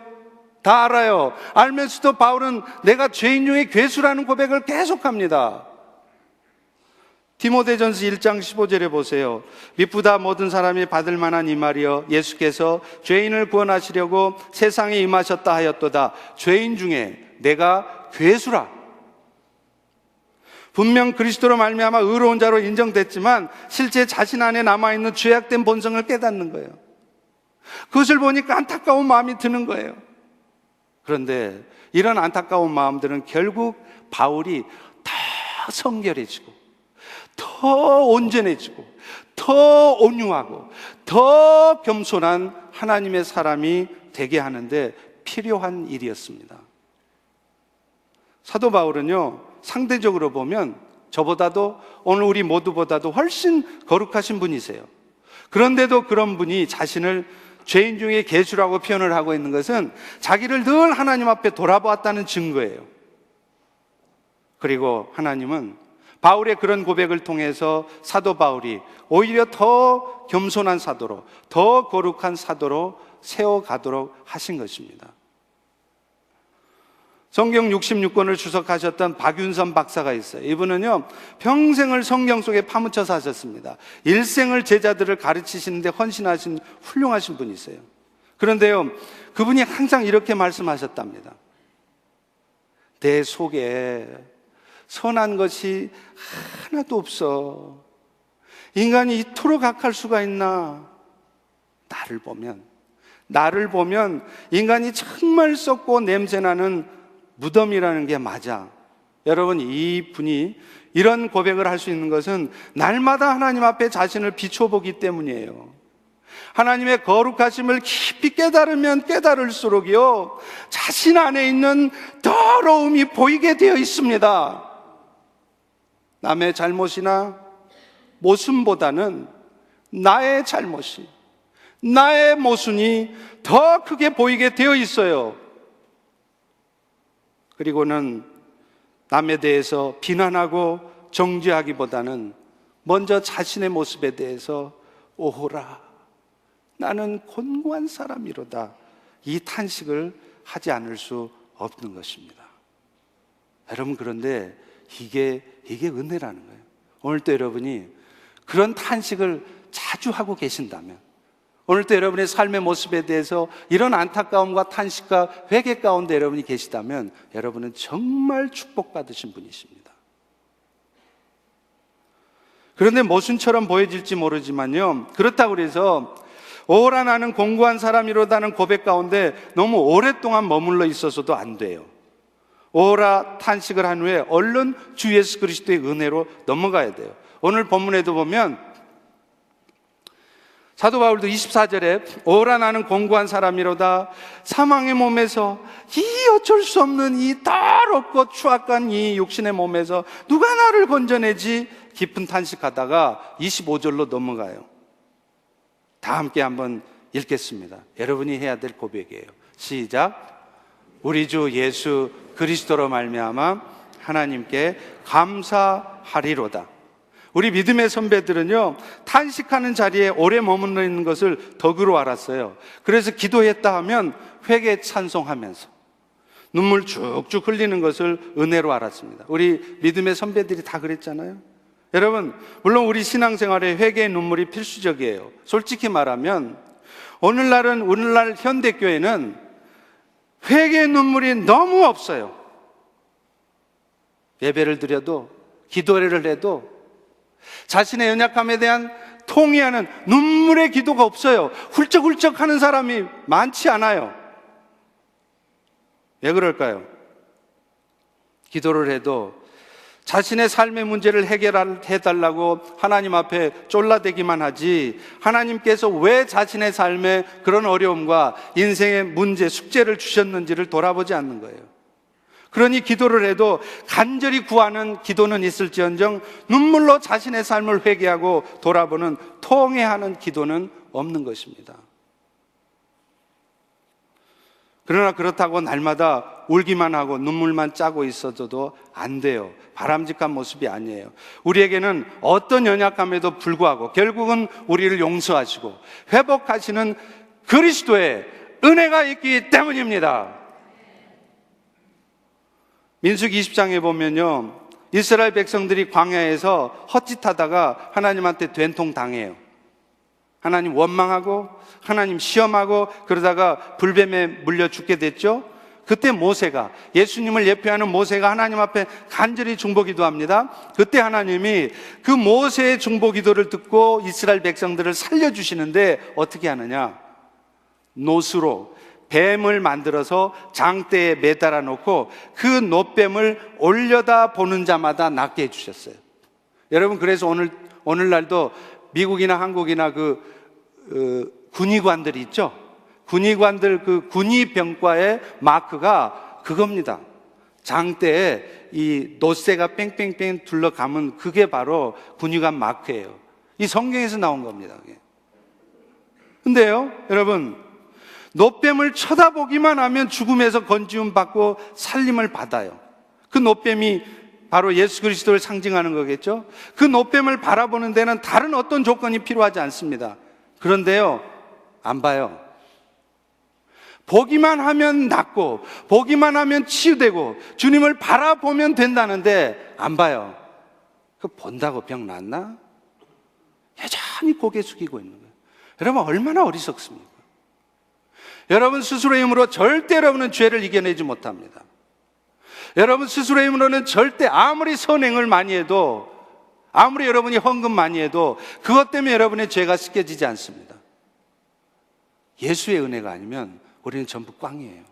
다 알아요. 알면서도 바울은 내가 죄인 중에 괴수라는 고백을 계속합니다. 디모데전서 1장 15절에 보세요. 미쁘다 모든 사람이 받을 만한 이 말이여, 예수께서 죄인을 구원하시려고 세상에 임하셨다 하였도다. 죄인 중에 내가 괴수라. 분명 그리스도로 말미암아 의로운 자로 인정됐지만 실제 자신 안에 남아있는 죄악된 본성을 깨닫는 거예요. 그것을 보니까 안타까운 마음이 드는 거예요. 그런데 이런 안타까운 마음들은 결국 바울이 더 성결해지고 더 온전해지고 더 온유하고 더 겸손한 하나님의 사람이 되게 하는데 필요한 일이었습니다. 사도 바울은요, 상대적으로 보면 저보다도, 오늘 우리 모두보다도 훨씬 거룩하신 분이세요. 그런데도 그런 분이 자신을 죄인 중에 괴수라고 표현을 하고 있는 것은 자기를 늘 하나님 앞에 돌아보았다는 증거예요. 그리고 하나님은 바울의 그런 고백을 통해서 사도 바울이 오히려 더 겸손한 사도로, 더 거룩한 사도로 세워가도록 하신 것입니다. 성경 66권을 주석하셨던 박윤선 박사가 있어요. 이분은요, 평생을 성경 속에 파묻혀 사셨습니다. 일생을 제자들을 가르치시는데 헌신하신 훌륭하신 분이세요. 그런데요, 그분이 항상 이렇게 말씀하셨답니다. 내 속에 선한 것이 하나도 없어. 인간이 이토록 악할 수가 있나? 나를 보면 인간이 정말 썩고 냄새나는 무덤이라는 게 맞아. 여러분, 이 분이 이런 고백을 할 수 있는 것은 날마다 하나님 앞에 자신을 비춰보기 때문이에요. 하나님의 거룩하심을 깊이 깨달으면 깨달을수록요, 자신 안에 있는 더러움이 보이게 되어 있습니다. 남의 잘못이나 모순보다는 나의 잘못이, 나의 모순이 더 크게 보이게 되어 있어요. 그리고는 남에 대해서 비난하고 정죄하기보다는 먼저 자신의 모습에 대해서 오호라, 나는 곤고한 사람이로다, 이 탄식을 하지 않을 수 없는 것입니다. 여러분, 그런데 이게 은혜라는 거예요. 오늘도 여러분이 그런 탄식을 자주 하고 계신다면, 오늘도 여러분의 삶의 모습에 대해서 이런 안타까움과 탄식과 회개 가운데 여러분이 계시다면 여러분은 정말 축복받으신 분이십니다. 그런데 모순처럼 보여질지 모르지만요, 그렇다고 해서 오라 나는 공고한 사람이로다는 고백 가운데 너무 오랫동안 머물러 있어서도 안 돼요. 오라 탄식을 한 후에 얼른 주 예수 그리스도의 은혜로 넘어가야 돼요. 오늘 본문에도 보면 사도 바울도 24절에 오라 나는 공고한 사람이로다, 사망의 몸에서 이 어쩔 수 없는 이 더럽고 추악한 이 육신의 몸에서 누가 나를 건져내지, 깊은 탄식하다가 25절로 넘어가요. 다 함께 한번 읽겠습니다. 여러분이 해야 될 고백이에요. 시작. 우리 주 예수 그리스도로 말미암아 하나님께 감사하리로다. 우리 믿음의 선배들은요, 탄식하는 자리에 오래 머물러 있는 것을 덕으로 알았어요. 그래서 기도했다 하면 회개 찬송하면서 눈물 쭉쭉 흘리는 것을 은혜로 알았습니다. 우리 믿음의 선배들이 다 그랬잖아요. 여러분, 물론 우리 신앙생활에 회개의 눈물이 필수적이에요. 솔직히 말하면 오늘날 현대교회는 회개의 눈물이 너무 없어요. 예배를 드려도, 기도를 해도 자신의 연약함에 대한 통회하는 눈물의 기도가 없어요. 훌쩍훌쩍 하는 사람이 많지 않아요. 왜 그럴까요? 기도를 해도 자신의 삶의 문제를 해결해달라고 하나님 앞에 쫄라대기만 하지, 하나님께서 왜 자신의 삶에 그런 어려움과 인생의 문제, 숙제를 주셨는지를 돌아보지 않는 거예요. 그러니 기도를 해도 간절히 구하는 기도는 있을지언정 눈물로 자신의 삶을 회개하고 돌아보는 통회하는 기도는 없는 것입니다. 그러나 그렇다고 날마다 울기만 하고 눈물만 짜고 있어도 안 돼요. 바람직한 모습이 아니에요. 우리에게는 어떤 연약함에도 불구하고 결국은 우리를 용서하시고 회복하시는 그리스도의 은혜가 있기 때문입니다. 민수기 20장에 보면요, 이스라엘 백성들이 광야에서 헛짓하다가 하나님한테 된통당해요. 하나님 원망하고 하나님 시험하고 그러다가 불뱀에 물려 죽게 됐죠. 그때 모세가, 예수님을 예표하는 모세가 하나님 앞에 간절히 중보기도합니다. 그때 하나님이 그 모세의 중보기도를 듣고 이스라엘 백성들을 살려주시는데 어떻게 하느냐, 노수로 뱀을 만들어서 장대에 매달아 놓고 그 노뱀을 올려다 보는 자마다 낫게 해주셨어요. 여러분, 그래서 오늘날도 미국이나 한국이나 군의관들이 있죠. 군의관들 그 군의병과의 마크가 그겁니다. 장대에 이 노쇠가 뺑뺑뺑 둘러감은 그게 바로 군의관 마크예요. 이 성경에서 나온 겁니다. 근데요, 여러분, 노뱀을 쳐다보기만 하면 죽음에서 건지움 받고 살림을 받아요. 그 노뱀이 바로 예수 그리스도를 상징하는 거겠죠. 그 노뱀을 바라보는 데는 다른 어떤 조건이 필요하지 않습니다. 그런데요, 안 봐요. 보기만 하면 낫고 보기만 하면 치유되고 주님을 바라보면 된다는데 안 봐요. 그 본다고 병 낫나? 여전히 고개 숙이고 있는 거예요. 여러분, 얼마나 어리석습니까? 여러분 스스로의 힘으로 절대 여러분은 죄를 이겨내지 못합니다. 여러분 스스로의 힘으로는 절대, 아무리 선행을 많이 해도, 아무리 여러분이 헌금 많이 해도 그것 때문에 여러분의 죄가 씻겨지지 않습니다. 예수의 은혜가 아니면 우리는 전부 꽝이에요.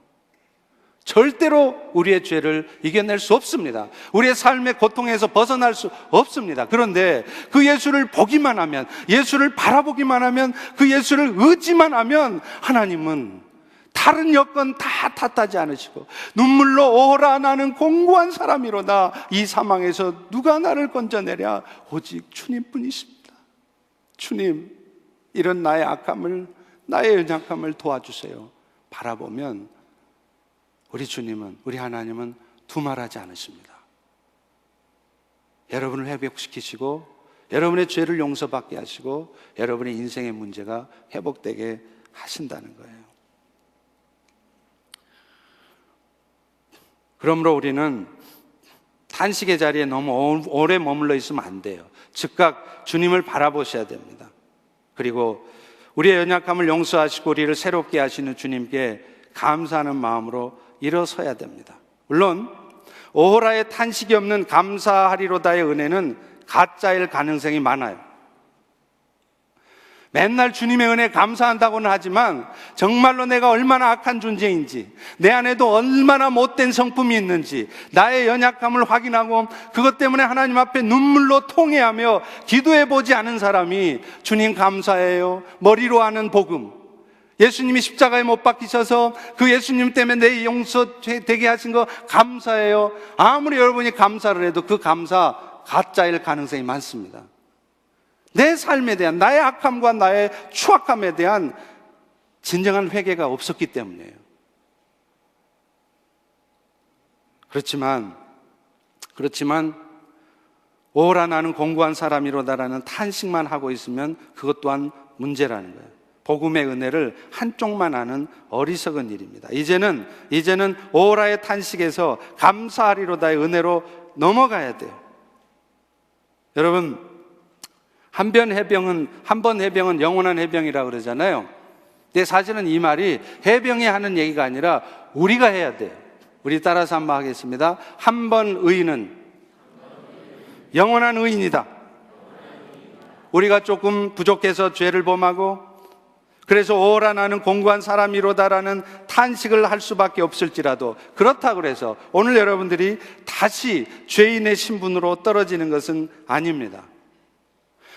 절대로 우리의 죄를 이겨낼 수 없습니다. 우리의 삶의 고통에서 벗어날 수 없습니다. 그런데 그 예수를 보기만 하면, 예수를 바라보기만 하면, 그 예수를 의지만 하면 하나님은 다른 여건 다 탓하지 않으시고 눈물로 오라 나는 공고한 사람이로다, 이 사망에서 누가 나를 건져내랴, 오직 주님뿐이십니다. 주님, 이런 나의 악함을, 나의 연약함을 도와주세요. 바라보면 우리 주님은, 우리 하나님은 두말하지 않으십니다. 여러분을 회복시키시고 여러분의 죄를 용서받게 하시고 여러분의 인생의 문제가 회복되게 하신다는 거예요. 그러므로 우리는 탄식의 자리에 너무 오래 머물러 있으면 안 돼요. 즉각 주님을 바라보셔야 됩니다. 그리고 우리의 연약함을 용서하시고 우리를 새롭게 하시는 주님께 감사하는 마음으로 일어서야 됩니다. 물론 오호라의 탄식이 없는 감사하리로다의 은혜는 가짜일 가능성이 많아요. 맨날 주님의 은혜에 감사한다고는 하지만 정말로 내가 얼마나 악한 존재인지, 내 안에도 얼마나 못된 성품이 있는지, 나의 연약함을 확인하고 그것 때문에 하나님 앞에 눈물로 통회하며 기도해보지 않은 사람이 주님 감사해요, 머리로 하는 복음, 예수님이 십자가에 못 박히셔서 그 예수님 때문에 내 용서되게 하신 거 감사해요, 아무리 여러분이 감사를 해도 그 감사 가짜일 가능성이 많습니다. 내 삶에 대한, 나의 악함과 나의 추악함에 대한 진정한 회개가 없었기 때문이에요. 그렇지만 오라 나는 공고한 사람이로다라는 탄식만 하고 있으면 그것 또한 문제라는 거예요. 복음의 은혜를 한쪽만 아는 어리석은 일입니다. 이제는 오라의 탄식에서 감사하리로다의 은혜로 넘어가야 돼요. 여러분, 한 번 해병은 영원한 해병이라고 그러잖아요. 근데 사실은 이 말이 해병이 하는 얘기가 아니라 우리가 해야 돼요. 우리 따라서 한번 하겠습니다. 한 번 의인은 영원한 의인이다. 우리가 조금 부족해서 죄를 범하고 그래서 오라 나는 공고한 사람이로다라는 탄식을 할 수밖에 없을지라도, 그렇다고 해서 오늘 여러분들이 다시 죄인의 신분으로 떨어지는 것은 아닙니다.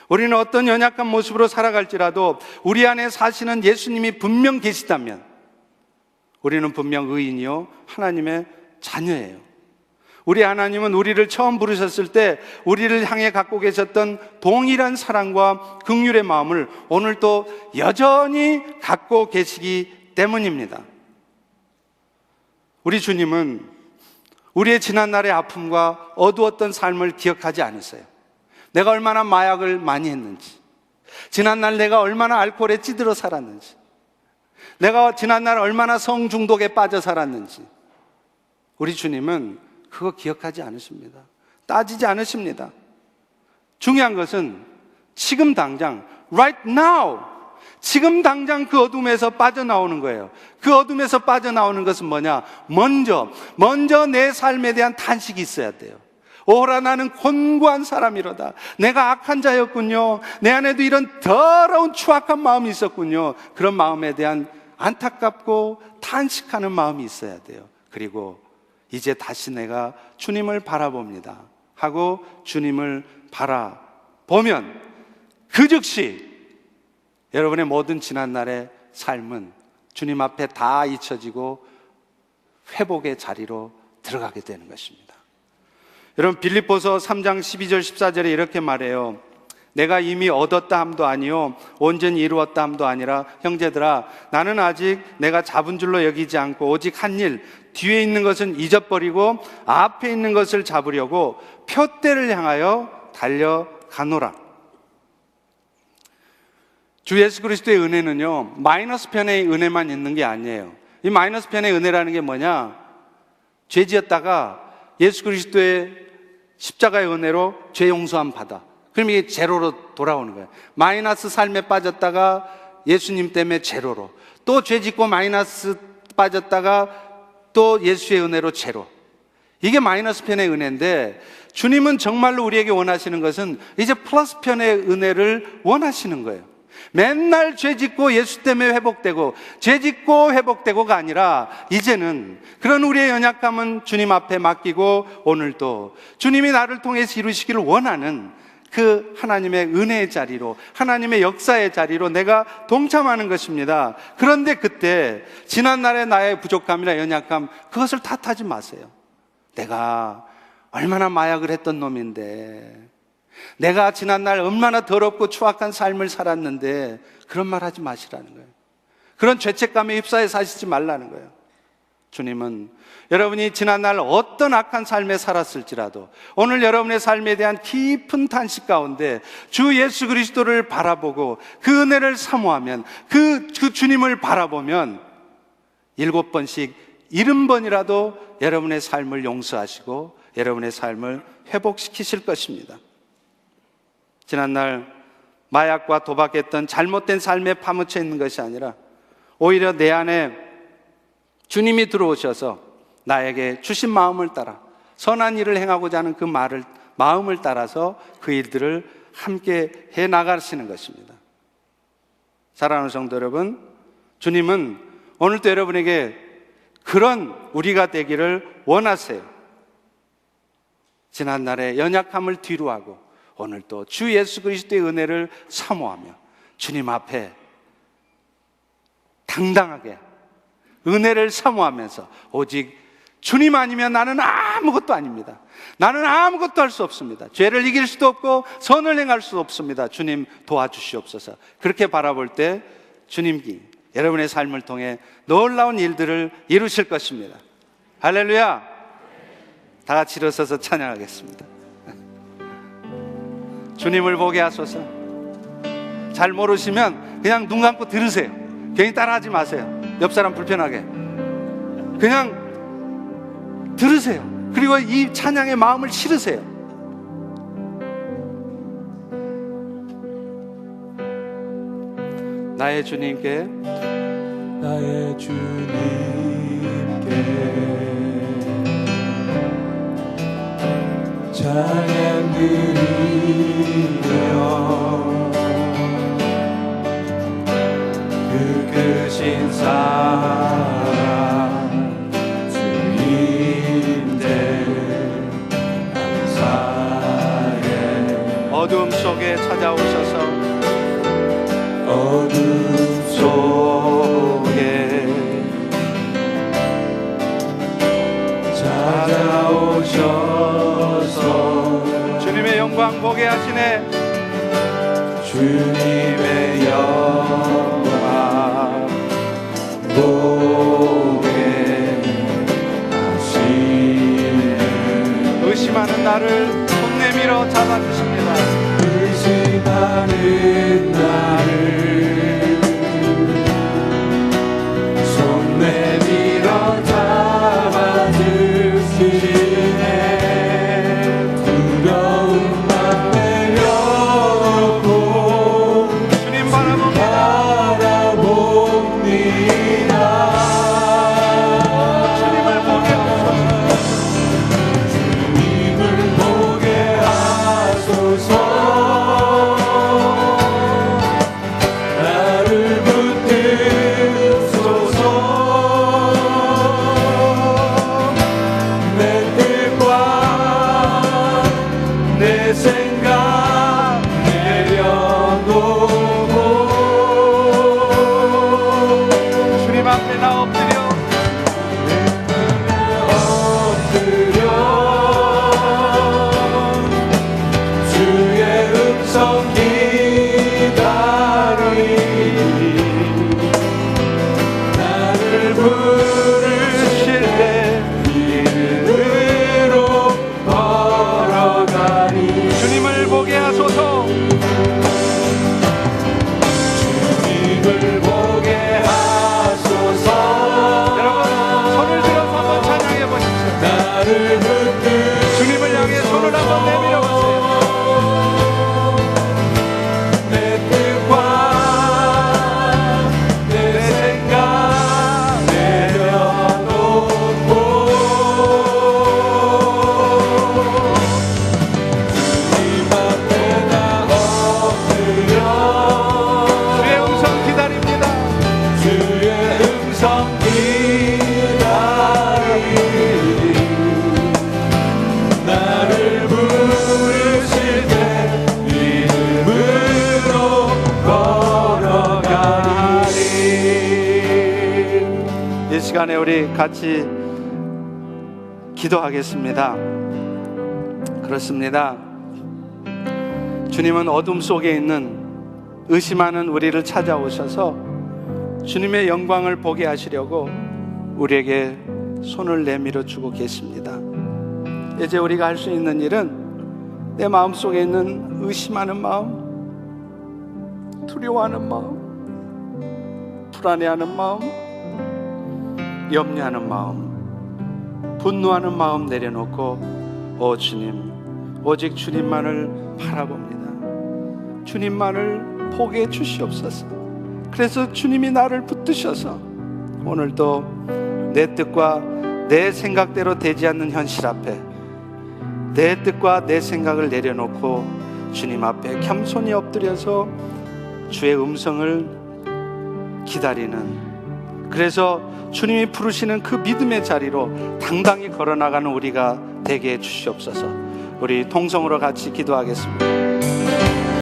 우리는 어떤 연약한 모습으로 살아갈지라도 우리 안에 사시는 예수님이 분명 계시다면 우리는 분명 의인이요 하나님의 자녀예요. 우리 하나님은 우리를 처음 부르셨을 때 우리를 향해 갖고 계셨던 동일한 사랑과 긍휼의 마음을 오늘도 여전히 갖고 계시기 때문입니다. 우리 주님은 우리의 지난날의 아픔과 어두웠던 삶을 기억하지 않으세요. 내가 얼마나 마약을 많이 했는지, 지난날 내가 얼마나 알코올에 찌들어 살았는지, 내가 지난날 얼마나 성중독에 빠져 살았는지, 우리 주님은 그거 기억하지 않으십니다. 따지지 않으십니다. 중요한 것은 지금 당장, right now, 지금 당장 그 어둠에서 빠져나오는 거예요. 그 어둠에서 빠져나오는 것은 뭐냐? 먼저 내 삶에 대한 탄식이 있어야 돼요. 오라 나는 곤고한 사람이로다. 내가 악한 자였군요. 내 안에도 이런 더러운 추악한 마음이 있었군요. 그런 마음에 대한 안타깝고 탄식하는 마음이 있어야 돼요. 그리고 이제 다시 내가 주님을 바라봅니다 하고 주님을 바라보면 그 즉시 여러분의 모든 지난날의 삶은 주님 앞에 다 잊혀지고 회복의 자리로 들어가게 되는 것입니다. 여러분, 빌립보서 3장 12절 14절에 이렇게 말해요. 내가 이미 얻었다 함도 아니요 온전히 이루었다 함도 아니라 형제들아, 나는 아직 내가 잡은 줄로 여기지 않고 오직 한 일, 뒤에 있는 것은 잊어버리고 앞에 있는 것을 잡으려고 표대를 향하여 달려가노라. 주 예수 그리스도의 은혜는요, 마이너스 편의 은혜만 있는 게 아니에요. 이 마이너스 편의 은혜라는 게 뭐냐? 죄 지었다가 예수 그리스도의 십자가의 은혜로 죄 용서함 받아. 그럼 이게 제로로 돌아오는 거예요. 마이너스 삶에 빠졌다가 예수님 때문에 제로로, 또 죄 짓고 마이너스 빠졌다가 또 예수의 은혜로 제로. 이게 마이너스 편의 은혜인데, 주님은 정말로 우리에게 원하시는 것은 이제 플러스 편의 은혜를 원하시는 거예요. 맨날 죄 짓고 예수 때문에 회복되고, 죄 짓고 회복되고가 아니라 이제는 그런 우리의 연약함은 주님 앞에 맡기고 오늘도 주님이 나를 통해서 이루시기를 원하는 그 하나님의 은혜의 자리로, 하나님의 역사의 자리로 내가 동참하는 것입니다. 그런데 그때 지난날의 나의 부족함이나 연약함, 그것을 탓하지 마세요. 내가 얼마나 마약을 했던 놈인데, 내가 지난날 얼마나 더럽고 추악한 삶을 살았는데, 그런 말 하지 마시라는 거예요. 그런 죄책감에 휩싸여 사시지 말라는 거예요. 주님은 여러분이 지난날 어떤 악한 삶에 살았을지라도 오늘 여러분의 삶에 대한 깊은 탄식 가운데 주 예수 그리스도를 바라보고 그 은혜를 사모하면 그 주님을 바라보면 7번씩 70번이라도 여러분의 삶을 용서하시고 여러분의 삶을 회복시키실 것입니다. 지난날 마약과 도박했던 잘못된 삶에 파묻혀 있는 것이 아니라 오히려 내 안에 주님이 들어오셔서 나에게 주신 마음을 따라 선한 일을 행하고자 하는 그 마음을 따라서 그 일들을 함께 해 나가시는 것입니다. 사랑하는 성도 여러분, 주님은 오늘도 여러분에게 그런 우리가 되기를 원하세요. 지난날의 연약함을 뒤로하고 오늘 또 주 예수 그리스도의 은혜를 사모하며 주님 앞에 당당하게 은혜를 사모하면서 오직 주님 아니면 나는 아무것도 아닙니다. 나는 아무것도 할 수 없습니다. 죄를 이길 수도 없고 선을 행할 수도 없습니다. 주님 도와주시옵소서. 그렇게 바라볼 때 주님이 여러분의 삶을 통해 놀라운 일들을 이루실 것입니다. 할렐루야. 다 같이 일어서서 찬양하겠습니다. 주님을 보게 하소서. 잘 모르시면 그냥 눈 감고 들으세요. 괜히 따라하지 마세요. 옆 사람 불편하게 그냥 들으세요. 그리고 이 찬양의 마음을 실으세요. 나의 주님께 나의 주님께 찬양 드리며 그 크신 사랑 주님께 감사해. 어둠 속에 찾아오셔서 어둠 속에 찾아오셔서 주님의 영광 보게 하시네. 주님의 영광 보게 하시네. 의심하는 나를 손 내밀어 잡아주십니다. 의심하는 나를 손 내밀어 잡아주시네. 두려움 만 내려놓고 주님 바라봅니다. 주님을 보게 하소서. 주님을 보게 하소서. 나를 붙드소서. 내 뜻과 내 생각 내려놓고 주님 앞에 나 엎드려 엎드려 주의 음성 기다리니 나를 부르실 때 믿음으로 걸어가니 주님을 보게 하소서. 주님을 보게 하소서. 여러분 손을 들어서 한번 찬양해 보십시오. 나를 붙들 주님을 향해 손을 한번 내밀어 보세요. 내 뜻과 내 생각 내려놓고 주님 앞에 나 엎드려 주의 음성 기다립니다. 주의 음성 기다리니 나를 부르실 때 믿음으로 걸어가리. 이 시간에 우리 같이 기도하겠습니다. 그렇습니다. 주님은 어둠 속에 있는 의심하는 우리를 찾아오셔서 주님의 영광을 보게 하시려고 우리에게 손을 내밀어 주고 계십니다. 이제 우리가 할 수 있는 일은 내 마음속에 있는 의심하는 마음, 두려워하는 마음, 불안해하는 마음, 염려하는 마음, 분노하는 마음 내려놓고 오 주님, 오직 주님만을 바라봅니다. 주님만을 보게 주시옵소서. 그래서 주님이 나를 붙드셔서 오늘도 내 뜻과 내 생각대로 되지 않는 현실 앞에 내 뜻과 내 생각을 내려놓고 주님 앞에 겸손히 엎드려서 주의 음성을 기다리는, 그래서 주님이 부르시는 그 믿음의 자리로 당당히 걸어나가는 우리가 되게 해 주시옵소서. 우리 통성으로 같이 기도하겠습니다.